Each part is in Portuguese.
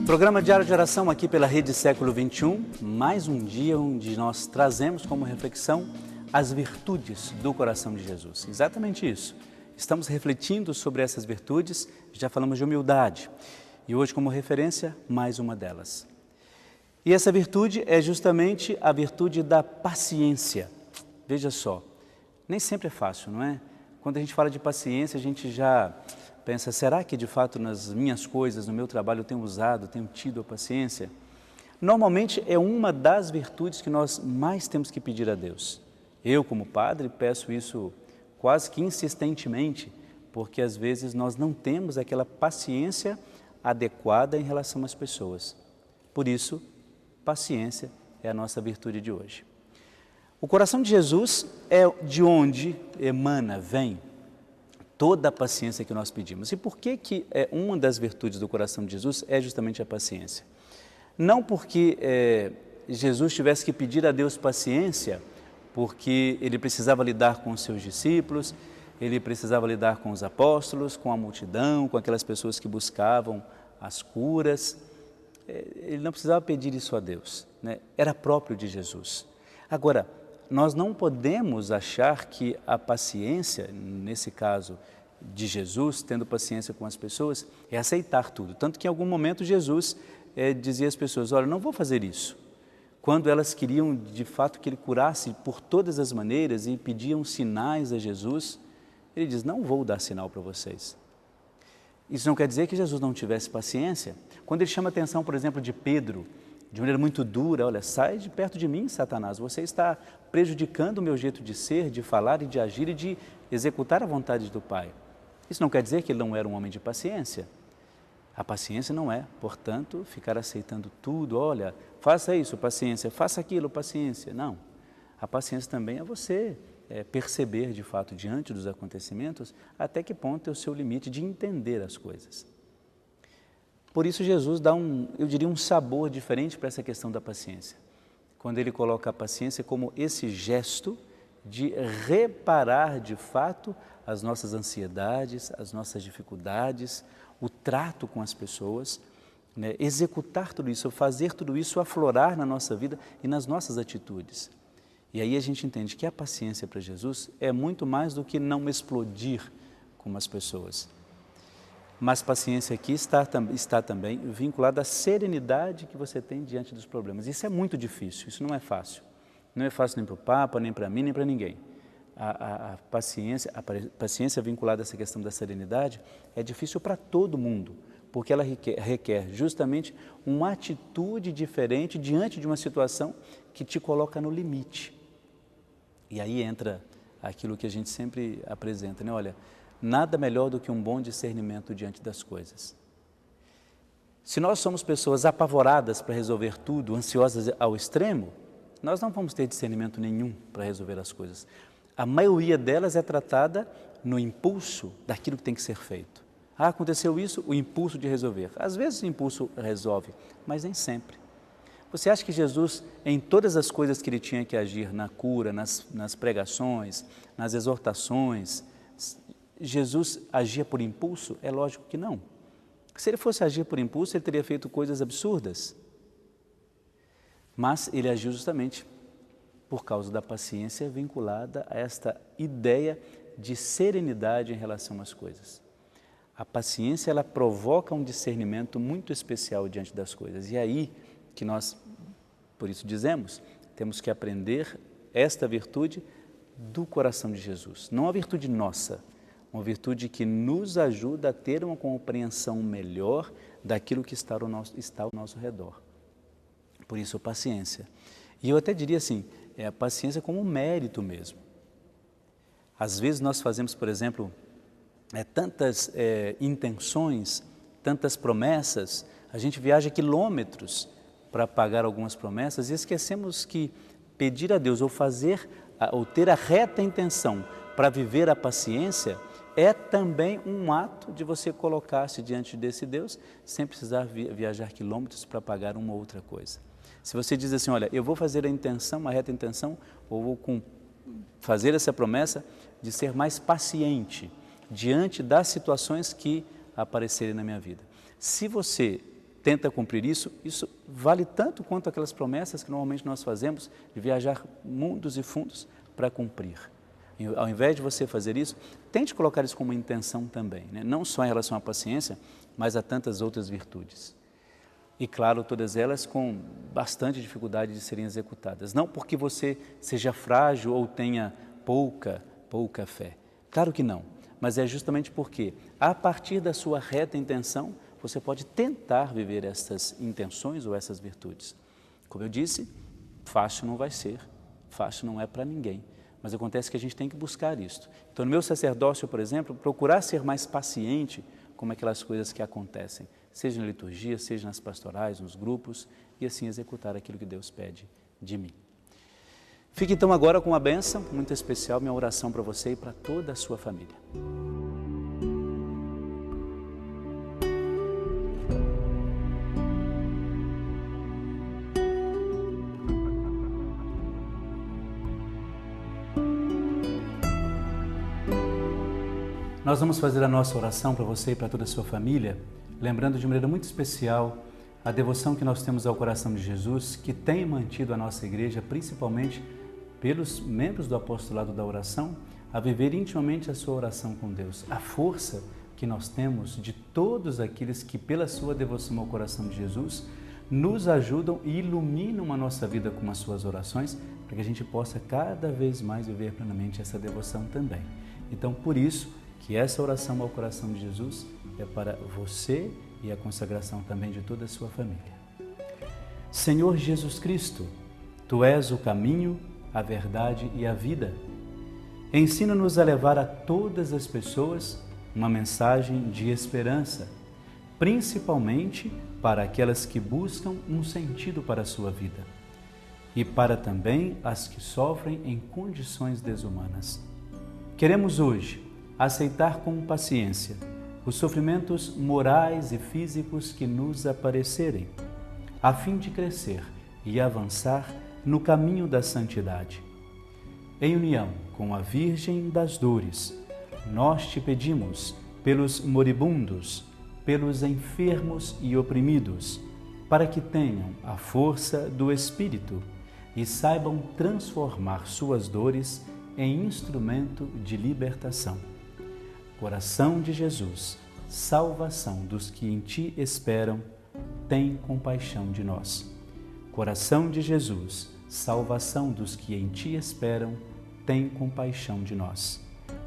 Programa Diário de Oração aqui pela Rede Século XXI, mais um dia onde nós trazemos como reflexão as virtudes do coração de Jesus. Exatamente isso. Estamos refletindo sobre essas virtudes, já falamos de humildade e hoje como referência mais uma delas. E essa virtude é justamente a virtude da paciência. Veja só, nem sempre é fácil, não é? Quando a gente fala de paciência, a gente já pensa, será que de fato nas minhas coisas, no meu trabalho eu tenho tido a paciência? Normalmente é uma das virtudes que nós mais temos que pedir a Deus. Eu, como padre, peço isso quase que insistentemente, porque às vezes nós não temos aquela paciência adequada em relação às pessoas. Por isso, paciência é a nossa virtude de hoje. O coração de Jesus é de onde vem toda a paciência que nós pedimos. E por que uma das virtudes do coração de Jesus é justamente a paciência? Não porque Jesus tivesse que pedir a Deus paciência, porque ele precisava lidar com os seus discípulos, ele precisava lidar com os apóstolos, com a multidão, com aquelas pessoas que buscavam as curas. Ele não precisava pedir isso a Deus, né? Era próprio de Jesus. Agora, nós não podemos achar que a paciência, nesse caso de Jesus, tendo paciência com as pessoas, é aceitar tudo. Tanto que em algum momento Jesus dizia às pessoas, olha, não vou fazer isso. Quando elas queriam de fato que ele curasse por todas as maneiras e pediam sinais a Jesus, ele diz, não vou dar sinal para vocês. Isso não quer dizer que Jesus não tivesse paciência. Quando ele chama a atenção, por exemplo, de Pedro, de maneira muito dura, olha, sai de perto de mim, Satanás, você está prejudicando o meu jeito de ser, de falar e de agir e de executar a vontade do Pai. Isso não quer dizer que ele não era um homem de paciência. A paciência não é, portanto, ficar aceitando tudo, olha, faça isso, paciência, faça aquilo, paciência. Não, a paciência também é você perceber de fato diante dos acontecimentos até que ponto é o seu limite de entender as coisas. Por isso Jesus dá um sabor diferente para essa questão da paciência. Quando ele coloca a paciência como esse gesto de reparar de fato as nossas ansiedades, as nossas dificuldades, o trato com as pessoas, né? Executar tudo isso, fazer tudo isso aflorar na nossa vida e nas nossas atitudes. E aí a gente entende que a paciência para Jesus é muito mais do que não explodir com as pessoas. Mas paciência aqui está também vinculada à serenidade que você tem diante dos problemas. Isso é muito difícil, isso não é fácil. Não é fácil nem para o Papa, nem para mim, nem para ninguém. A paciência vinculada a essa questão da serenidade é difícil para todo mundo, porque ela requer justamente uma atitude diferente diante de uma situação que te coloca no limite. E aí entra aquilo que a gente sempre apresenta, né? Olha, nada melhor do que um bom discernimento diante das coisas. Se nós somos pessoas apavoradas para resolver tudo, ansiosas ao extremo, nós não vamos ter discernimento nenhum para resolver as coisas. A maioria delas é tratada no impulso daquilo que tem que ser feito. Ah, aconteceu isso, o impulso de resolver. Às vezes o impulso resolve, mas nem sempre. Você acha que Jesus, em todas as coisas que ele tinha que agir, na cura, nas pregações, nas exortações, Jesus agia por impulso? É lógico que não. Se ele fosse agir por impulso, ele teria feito coisas absurdas. Mas ele agiu justamente por causa da paciência vinculada a esta ideia de serenidade em relação às coisas. A paciência, ela provoca um discernimento muito especial diante das coisas. E é aí que nós, por isso dizemos, temos que aprender esta virtude do coração de Jesus. Não a virtude nossa, uma virtude que nos ajuda a ter uma compreensão melhor daquilo que está ao nosso redor. Por isso, paciência. E eu até diria assim, a paciência como um mérito mesmo. Às vezes nós fazemos, por exemplo, tantas intenções, tantas promessas, a gente viaja quilômetros para pagar algumas promessas e esquecemos que pedir a Deus ou ter a reta intenção para viver a paciência é também um ato de você colocar-se diante desse Deus sem precisar viajar quilômetros para pagar uma outra coisa. Se você diz assim, olha, eu vou fazer a reta intenção, ou vou fazer essa promessa de ser mais paciente diante das situações que aparecerem na minha vida. Se você tenta cumprir isso, isso vale tanto quanto aquelas promessas que normalmente nós fazemos de viajar mundos e fundos para cumprir. Ao invés de você fazer isso, tente colocar isso como intenção também, né? Não só em relação à paciência, mas a tantas outras virtudes. E claro, todas elas com bastante dificuldade de serem executadas. Não porque você seja frágil ou tenha pouca fé. Claro que não, mas é justamente porque, a partir da sua reta intenção, você pode tentar viver essas intenções ou essas virtudes. Como eu disse, fácil não vai ser, fácil não é para ninguém. Mas acontece que a gente tem que buscar isso. Então, no meu sacerdócio, por exemplo, procurar ser mais paciente com aquelas coisas que acontecem, seja na liturgia, seja nas pastorais, nos grupos, e assim executar aquilo que Deus pede de mim. Fique então agora com uma bênção muito especial, minha oração para você e para toda a sua família. Nós vamos fazer a nossa oração para você e para toda a sua família, lembrando de maneira muito especial a devoção que nós temos ao coração de Jesus, que tem mantido a nossa igreja, principalmente pelos membros do apostolado da oração, a viver intimamente a sua oração com Deus. A força que nós temos de todos aqueles que, pela sua devoção ao coração de Jesus, nos ajudam e iluminam a nossa vida com as suas orações, para que a gente possa cada vez mais viver plenamente essa devoção também. Então, por isso, que essa oração ao coração de Jesus é para você e a consagração também de toda a sua família. Senhor Jesus Cristo, Tu és o caminho, a verdade e a vida. Ensina-nos a levar a todas as pessoas uma mensagem de esperança, principalmente para aquelas que buscam um sentido para a sua vida e para também as que sofrem em condições desumanas. Queremos hoje aceitar com paciência os sofrimentos morais e físicos que nos aparecerem, a fim de crescer e avançar no caminho da santidade. Em união com a Virgem das Dores, nós te pedimos pelos moribundos, pelos enfermos e oprimidos, para que tenham a força do Espírito e saibam transformar suas dores em instrumento de libertação. Coração de Jesus, salvação dos que em Ti esperam, tem compaixão de nós. Coração de Jesus, salvação dos que em Ti esperam, tem compaixão de nós.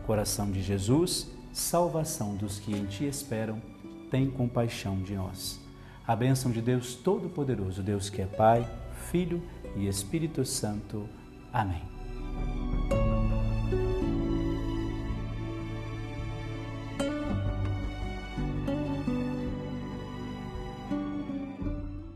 Coração de Jesus, salvação dos que em Ti esperam, tem compaixão de nós. A bênção de Deus Todo-Poderoso, Deus que é Pai, Filho e Espírito Santo. Amém.